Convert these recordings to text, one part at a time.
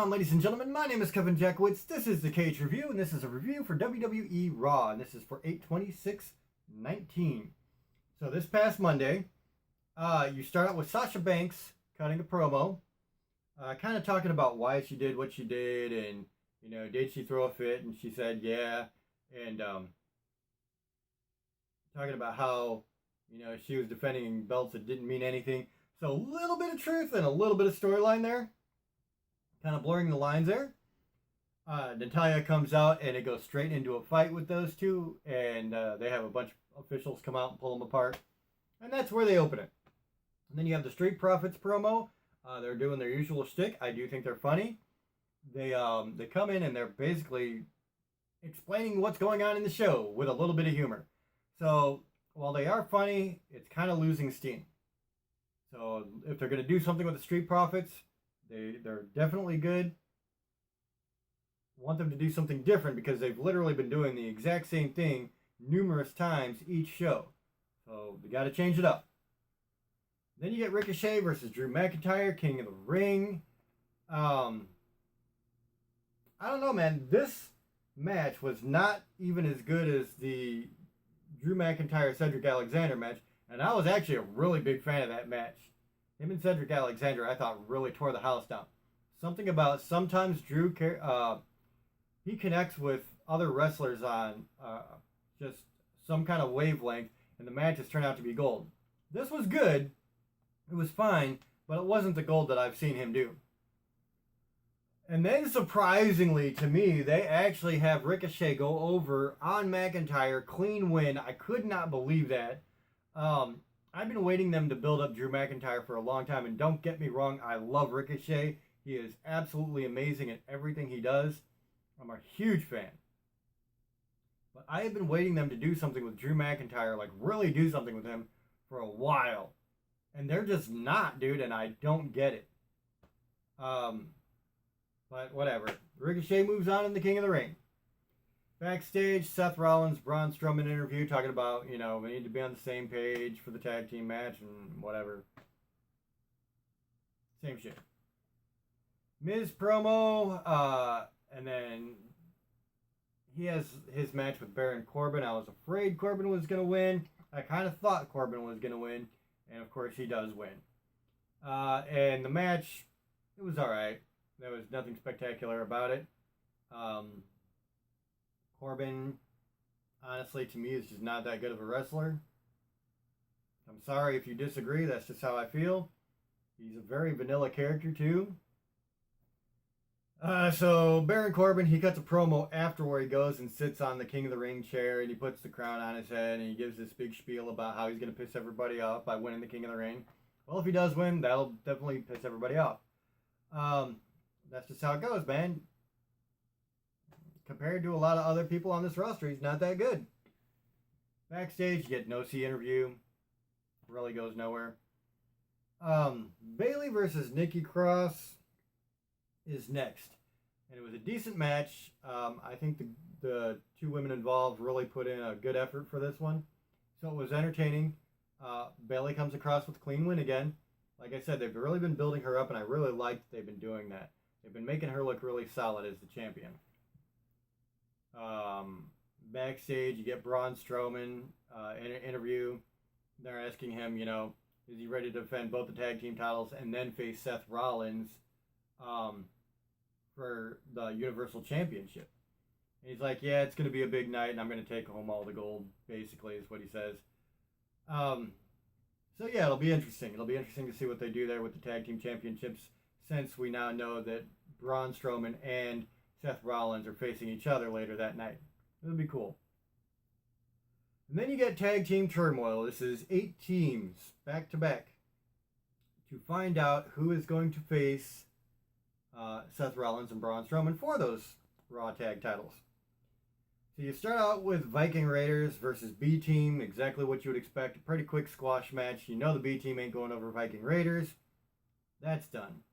on, ladies and gentlemen? My name is Kevin Jackowitz. This is the Cage Review, and this is a review for WWE Raw, and this is for 8/26/19. So this past Monday, you start out with Sasha Banks cutting a promo, kind of talking about why she did what she did, and did she throw a fit? And she said, yeah, and talking about how she was defending belts that didn't mean anything. So a little bit of truth and a little bit of storyline there. Kind of blurring the lines there. Natalya comes out and it goes straight into a fight with those two. And they have a bunch of officials come out and pull them apart. And that's where they open it. And then you have the Street Profits promo. They're doing their usual shtick. I do think they're funny. They come in and they're basically explaining what's going on in the show with a little bit of humor. So while they are funny, it's kind of losing steam. So if they're going to do something with the Street Profits, they're definitely good. Want them to do something different because they've literally been doing the exact same thing numerous times each show. So they got to change it up. Then you get Ricochet versus Drew McIntyre, King of the Ring. I don't know, man. This match was not even as good as the Drew McIntyre Cedric Alexander match. And I was actually a really big fan of that match. Him and Cedric Alexander, I thought, really tore the house down. Something about sometimes Drew, he connects with other wrestlers on just some kind of wavelength, and the matches turn out to be gold. This was good. It was fine, but it wasn't the gold that I've seen him do. And then, surprisingly to me, they actually have Ricochet go over on McIntyre, clean win. I could not believe that. I've been waiting them to build up Drew McIntyre for a long time, and don't get me wrong, I love Ricochet. He is absolutely amazing at everything he does. I'm a huge fan. But I have been waiting them to do something with Drew McIntyre, like really do something with him for a while. And they're just not, dude, and I don't get it. But whatever. Ricochet moves on in the King of the Ring. Backstage, Seth Rollins, Braun Strowman interview talking about, we need to be on the same page for the tag team match and whatever. Same shit. Miz promo, and then he has his match with Baron Corbin. I was afraid Corbin was going to win. I kind of thought Corbin was going to win, and of course he does win. And the match, it was alright. There was nothing spectacular about it. Corbin, honestly, to me, is just not that good of a wrestler. I'm sorry if you disagree. That's just how I feel. He's a very vanilla character, too. So, Baron Corbin, he cuts a promo after where he goes and sits on the King of the Ring chair, and he puts the crown on his head, and he gives this big spiel about how he's going to piss everybody off by winning the King of the Ring. Well, if he does win, that'll definitely piss everybody off. That's just how it goes, man. Compared to a lot of other people on this roster, he's not that good. Backstage, you get an OC interview. Really goes nowhere. Bayley versus Nikki Cross is next. And it was a decent match. I think the two women involved really put in a good effort for this one. So it was entertaining. Bayley comes across with a clean win again. Like I said, they've really been building her up, and I really like that they've been doing that. They've been making her look really solid as the champion. Backstage, you get Braun Strowman in an interview. They're asking him, is he ready to defend both the tag team titles and then face Seth Rollins for the Universal Championship? And he's like, yeah, it's going to be a big night, and I'm going to take home all the gold, basically, is what he says. So, yeah, it'll be interesting. It'll be interesting to see what they do there with the tag team championships, since we now know that Braun Strowman and Seth Rollins are facing each other later that night. It'll be cool. And then you get Tag Team Turmoil. This is 8 teams back to back to find out who is going to face Seth Rollins and Braun Strowman for those Raw tag titles. So you start out with Viking Raiders versus B Team. Exactly what you would expect. A pretty quick squash match. You know the B Team ain't going over Viking Raiders. That's done.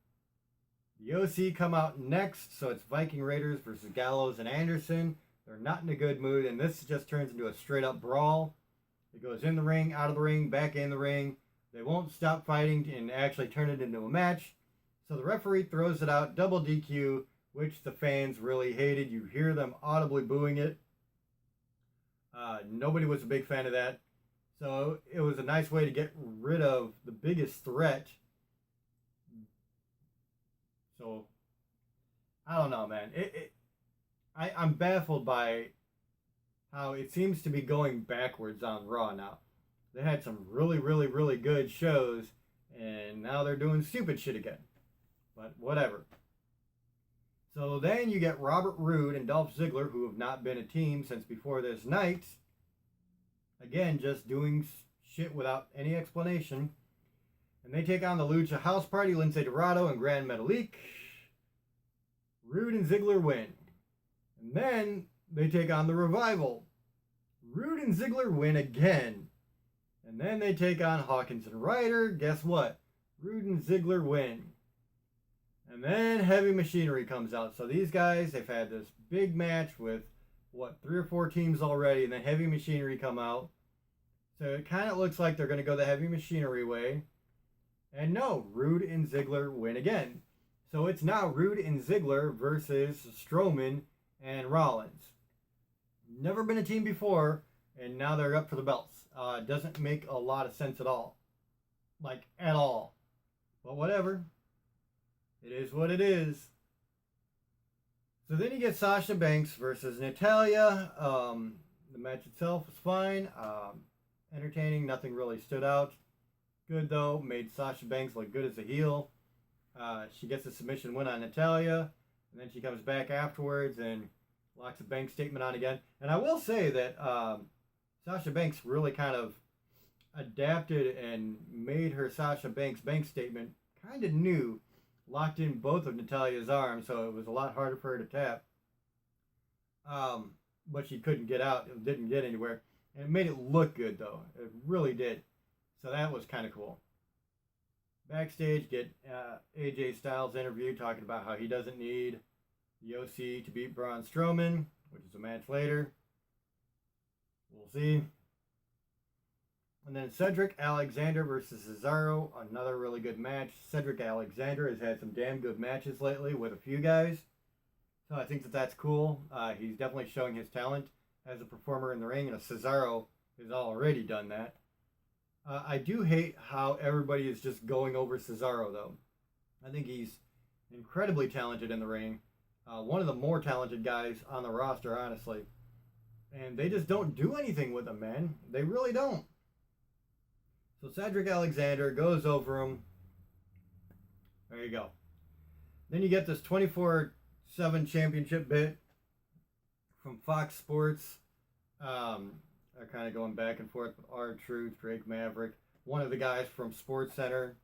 The OC come out next, so it's Viking Raiders versus Gallows and Anderson. They're not in a good mood, and this just turns into a straight-up brawl. It goes in the ring, out of the ring, back in the ring. They won't stop fighting and actually turn it into a match. So the referee throws it out, double DQ, which the fans really hated. You hear them audibly booing it. Nobody was a big fan of that. So it was a nice way to get rid of the biggest threat. So I don't know, man. I'm baffled by how it seems to be going backwards on Raw now. They had some really, really, really good shows, and now they're doing stupid shit again. But whatever. So then you get Robert Roode and Dolph Ziggler, who have not been a team since before this night. Again, just doing shit without any explanation. And they take on the Lucha House Party, Lince Dorado and Gran Metalik. Roode and Ziggler win. And then they take on the Revival. Roode and Ziggler win again. And then they take on Hawkins and Ryder. Guess what? Roode and Ziggler win. And then Heavy Machinery comes out. So these guys, they've had this big match with, 3 or 4 teams already. And then Heavy Machinery come out. So it kind of looks like they're going to go the Heavy Machinery way. And no, Roode and Ziggler win again. So it's now Roode and Ziggler versus Strowman and Rollins. Never been a team before, and now they're up for the belts. It doesn't make a lot of sense at all. Like, at all. But whatever. It is what it is. So then you get Sasha Banks versus Natalya. The match itself was fine. Entertaining. Nothing really stood out. Good, though. Made Sasha Banks look good as a heel. She gets a submission win on Natalya. And then she comes back afterwards and locks a Banks statement on again. And I will say that Sasha Banks really kind of adapted and made her Sasha Banks statement kind of new. Locked in both of Natalya's arms, so it was a lot harder for her to tap. But she couldn't get out. It didn't get anywhere. And it made it look good, though. It really did. So that was kind of cool. Backstage, get AJ Styles interview talking about how he doesn't need the OC to beat Braun Strowman, which is a match later. We'll see. And then Cedric Alexander versus Cesaro, another really good match. Cedric Alexander has had some damn good matches lately with a few guys. So I think that that's cool. He's definitely showing his talent as a performer in the ring, and Cesaro has already done that. I do hate how everybody is just going over Cesaro, though. I think he's incredibly talented in the ring. One of the more talented guys on the roster, honestly. And they just don't do anything with him, man. They really don't. So Cedric Alexander goes over him. There you go. Then you get this 24/7 championship bit from Fox Sports. They're kind of going back and forth with R-Truth, Drake Maverick, one of the guys from Sports Center.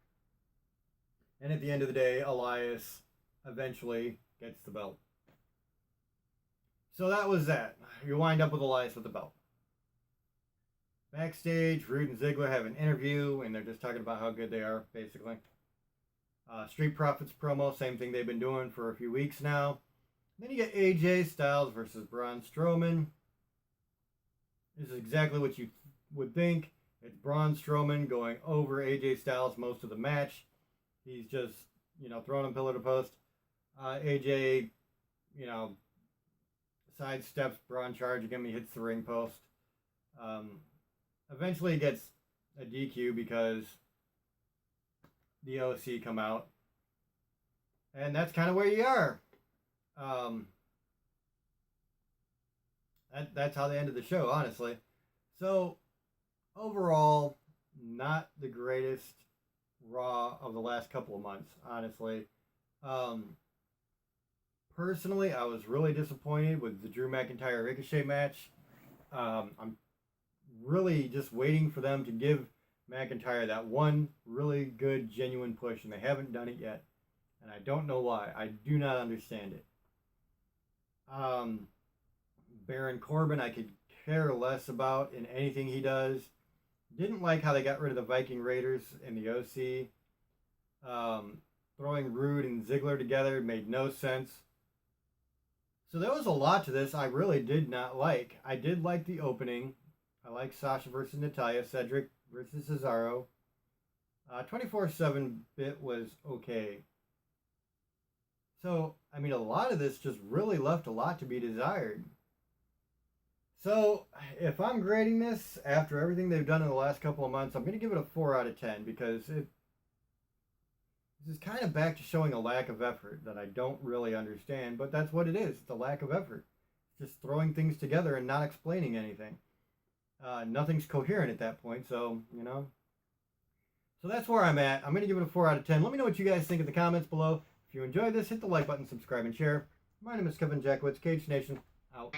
And at the end of the day, Elias eventually gets the belt. So that was that. You wind up with Elias with the belt. Backstage, Roode and Ziggler have an interview, and they're just talking about how good they are, basically. Street Profits promo, same thing they've been doing for a few weeks now. Then you get AJ Styles versus Braun Strowman. This is exactly what you would think. It's Braun Strowman going over AJ Styles most of the match. He's just, throwing him pillar to post. AJ, sidesteps Braun charging him. He hits the ring post. Eventually he gets a DQ because the OC come out. And that's kind of where you are. That's how they ended the show, honestly. So, overall, not the greatest Raw of the last couple of months, honestly. Personally, I was really disappointed with the Drew McIntyre Ricochet match. I'm really just waiting for them to give McIntyre that one really good, genuine push, and they haven't done it yet. And I don't know why. I do not understand it. Baron Corbin, I could care less about in anything he does. Didn't like how they got rid of the Viking Raiders and the OC. Throwing Roode and Ziggler together made no sense. So there was a lot to this I really did not like. I did like the opening. I like Sasha versus Natalya, Cedric versus Cesaro. 24/7 bit was okay. So, I mean, a lot of this just really left a lot to be desired. So, if I'm grading this after everything they've done in the last couple of months, I'm going to give it a 4 out of 10 because this is kind of back to showing a lack of effort that I don't really understand, but that's what it is. It's a lack of effort. It's just throwing things together and not explaining anything. Nothing's coherent at that point, so, you know. So that's where I'm at. I'm going to give it a 4 out of 10. Let me know what you guys think in the comments below. If you enjoyed this, hit the like button, subscribe, and share. My name is Kevin Jackowitz, Kaged Nation, out.